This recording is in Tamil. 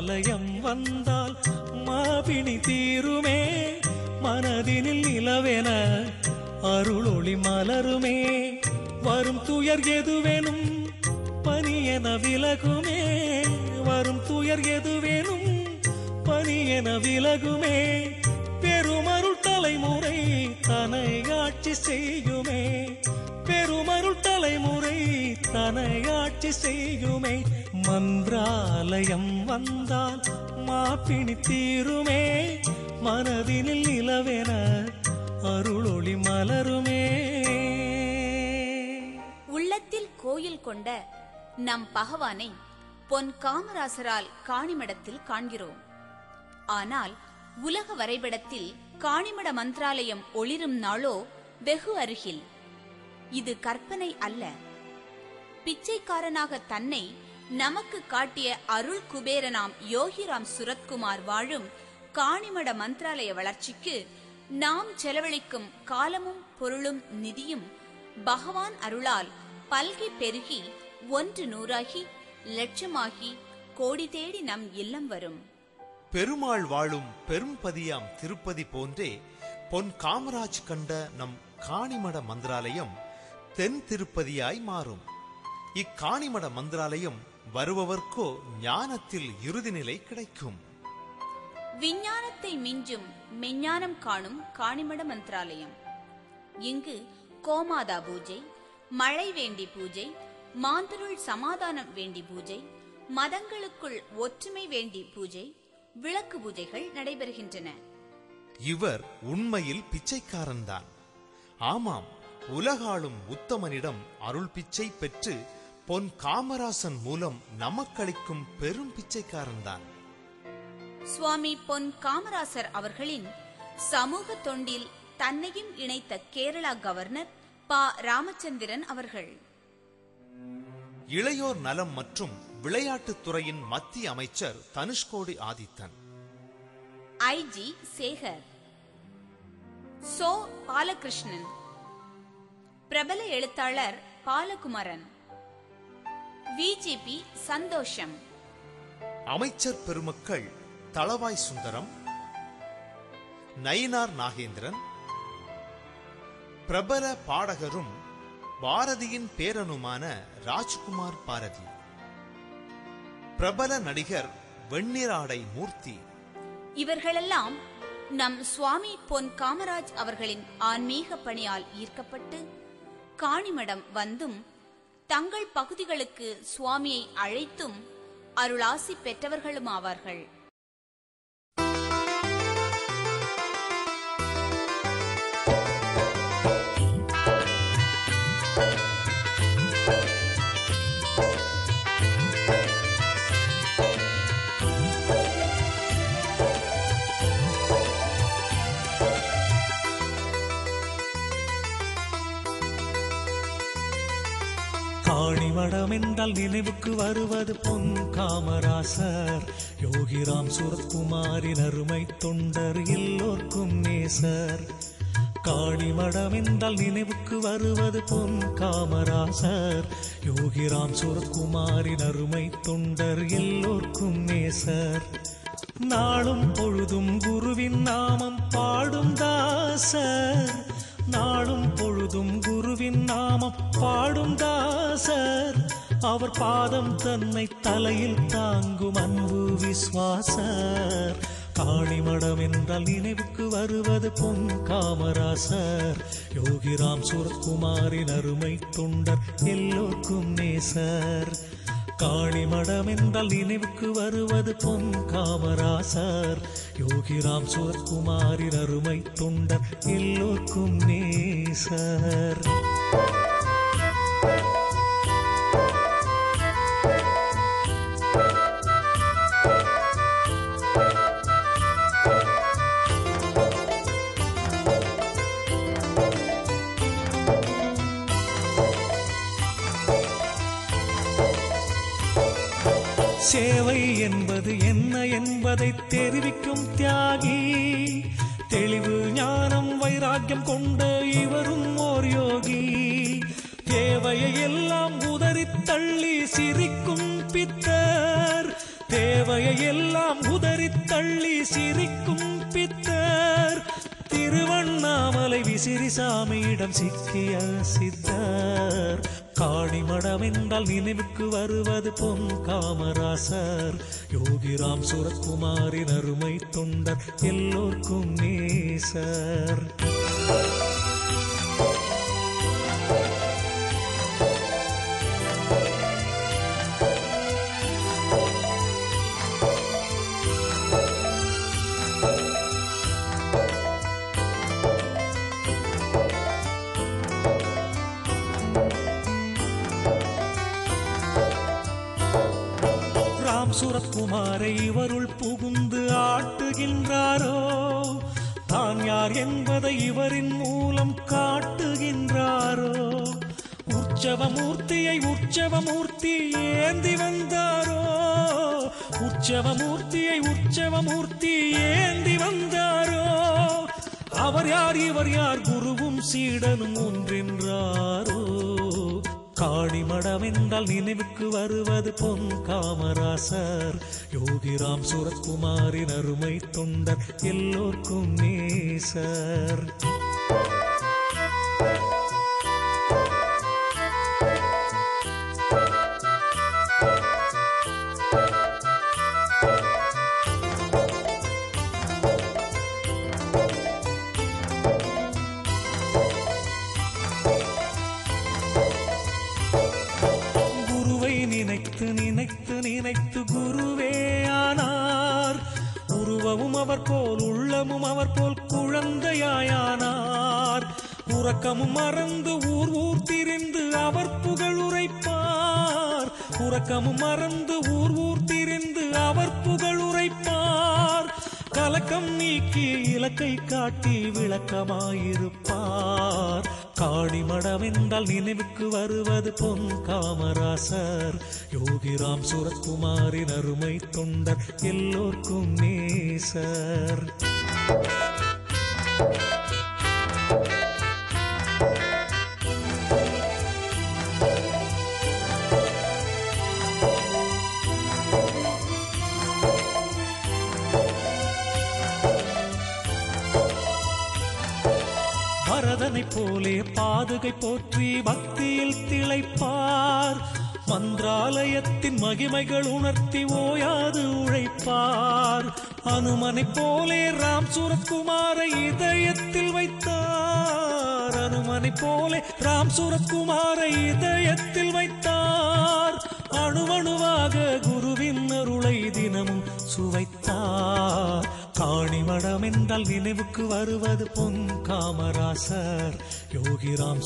மந்திராலயம் வந்தால் மாபிணி தீருமே, மனதினில் நிலவென அருளொளி மலருமே, வரும் துயர் எதுவேனும் பனியென விலகுமே, வரும் துயர் எதுவேனும் பனியென விலகுமே, பெருமருள் தலைமுறை தனை ஆட்சி செய்யுமே, பெருமருள் தலைமுறை தனை ஆட்சி செய்யுமே, மந்திராலயம் வந்தால் மாப்பிணி தீருமே, மனதினில் நிலவென அருளொளி மலருமே. உள்ளத்தில் கோயில் கொண்ட நம் பகவானை பொன் காமராசரால் காணிமடத்தில் காண்கிறோம். ஆனால் உலக வரைபடத்தில் காணிமட மந்திராலயம் ஒளிரும் நாளோ வெகு அருகில். இது கற்பனை அல்ல. பிச்சைக்காரனாக தன்னை நமக்கு காட்டிய அருள் குபேரனாம் யோகிராம் சுரத்குமார் வாழும் காணிமட மந்திராலய வளர்ச்சிக்கு நாம் செலவழிக்கும் காலமும் பொருளும் நிதியும் பகவான் அருளால் பல்கி பெருகி 100 லட்சமாகி கோடி தேடி நம் இல்லம் வரும். பெருமாள் வாழும் பெரும்பதியாம் திருப்பதி போன்றே பொன் காமராஜ் கண்ட நம் காணிமட மந்திராலயம் தென் திருப்பதியாய் மாறும். இக்காணிமட மந்திராலயம் வருபவர்க்கோ ஞானத்தில் இறுதி நிலை கிடைக்கும். விஞ்ஞானத்தை மிஞ்சும் மெஞ்ஞானம் காணும் காணிமட மந்திராலயம். இங்கு கோமாதா பூஜை, மழை வேண்டி பூஜை, மாந்தருள் சமாதானம் வேண்டி பூஜை, மதங்களுக்குள் ஒற்றுமை வேண்டி பூஜை, விளக்கு பூஜைகள் நடைபெறுகின்றன. இவர் உண்மையில் பிச்சைக்காரன்தான். ஆமாம், உலகாளும் உத்தமனிடம் அருள் பிச்சை பெற்று பொன் காமராசன் மூலம் நமக்களிக்கும் பெரும் பிச்சைக்காரன்தான். சுவாமி பொன் காமராசர் அவர்களின் சமூக தொண்டில் தன்னையும் இணைத்த கேரளா கவர்னர் ப. ராமச்சந்திரன் அவர்கள். இளையோர் நலம் மற்றும் விளையாட்டுத் துறையின் மத்திய அமைச்சர் தனுஷ்கோடி ஆதித்தன், ஐஜி சேகர், சோ பாலகிருஷ்ணன், பிரபல எழுத்தாளர் பாலகுமரன், விஜிபி சந்தோஷம், அமைச்சர் பெருமக்கள் தளவாய் சுந்தரம், நயினார் நாகேந்திரன், பிரபல பாடகரும் பாரதியின் பேரனுமான ராஜ்குமார் பாரதி, பிரபல நடிகர் வெண்ணிராடை மூர்த்தி. இவர்களெல்லாம் நம் சுவாமி பொன் காமராஜ் அவர்களின் ஆன்மீக பணியால் ஈர்க்கப்பட்டு காணிமடம் வந்தும் தங்கள் பகுதிகளுக்கு சுவாமியை அழைத்தும் அருளாசி பெற்றவர்களுமாவார்கள். காணிமடம் என்றால் நினைவுக்கு வருவது பொன் காமராசர், யோகிராம் சுரத்குமாரின் அருமை தொண்டர், எல்லோர்க்கும் நேசர். காணிமடம் என்றால் நினைவுக்கு வருவது பொன் காமராசர், யோகிராம் சுரத்குமாரின் அருமை தொண்டர், எல்லோர்க்கும் நேசர். நாளும் பொழுதும் குருவின் நாமம் பாடும் தாசர், நாளும் பொழுதும் குருவின் நாமம் பாடும் தாசர், அவர் பாதம் தன்னை தலையில் தாங்கும் அன்பு விஸ்வாசர். காணிமடம் என்றால் நினைவுக்கு வருவது பொன் காமராசர், யோகிராம் சுரத்குமாரின் அருமை தொண்டர், எல்லோர்க்கும் நேசர். காணிமடம் என்றால் நினைவுக்கு வருவது பொன் காமராசர், யோகிராம் சுரத்குமாரின் அருமை தொண்டர், எல்லோர்க்கும் நேசர். சேவை என்பது என்ன என்பதை தெரிவிக்கும் தியாகி, தெளிவு ஞானம் வைராக்கியம் கொண்ட இவரும் ஓர் யோகி. தேவையை எல்லாம் உதறி தள்ளி சிரிக்கும் பித்தர், தேவையை எல்லாம் உதறித் தள்ளி சிரிக்கும் பித்தர், திருவண்ணாமலை விசிறி சாமியிடம் சிக்கிய சித்தர். காணிமடம் என்றால் நினைவுக்கு வருவது பொன் காமராசர், யோகிராம் சுரத்குமாரின் அருமை தொண்டர், எல்லோர்க்கும் நேசர். சுரத்குமாரை இவருள் புகுந்து ஆட்டுகின்றாரோ, தான் யார் என்பதை இவரின் மூலம் காட்டுகின்றாரோ. உற்சவமூர்த்தியை உற்சவமூர்த்தி ஏந்தி வந்தாரோ, உற்சவமூர்த்தியை உற்சவமூர்த்தி ஏந்தி வந்தாரோ. அவர் யார் இவர் யார், குருவும் சீடனும் ஒன்றென்றாரோ. காணிமடம் என்றால் நினைவுக்கு வருவது பொன் காமராசர், யோகிராம் சுரத்குமாரின் அருமை தொண்டர், எல்லோர்க்கும் நேசர். நினைத்து நினைத்து நினைத்து குருவே ஆனார், உருவமும் அவர் போல் உள்ளமும் அவர் போல் குழந்தையாயானார். உறக்கமும் மறந்து ஊர் ஊர் திரிந்து அவர் புகழ் உரைப்பார், உறக்கமும் மறந்து ஊர் ஊர் திரிந்து அவர் புகழ் உரைப்பார். கலக்கம் நீக்கி இலக்கை காட்டி விளக்கமாயிருப்பார். காணிமடம் என்றால் நினைவுக்கு வருவது பொன் காமராசர், யோகிராம் சுரத்குமாரின் அருமை தொண்டர், எல்லோர்க்கும் நேசர். பரதனை போலே பாதுகை போற்றி பக்தியில் திளைப்பார், மந்திராலயத்தின் மகிமைகள் உணர்த்தி ஓயாது உழைப்பார். அனுமனை போலே ராம் சுரத்குமாரை இதயத்தில் வைத்தார், அனுமனை போலே ராம் சுரத்குமாரை இதயத்தில் வைத்தார். அணுவணுவாக குருவின் அருளை தினமும் சுவைத்தார். காணிமடம் என்றால் நினைவுக்கு வருவது பொன் காமராசர், யோகிராம்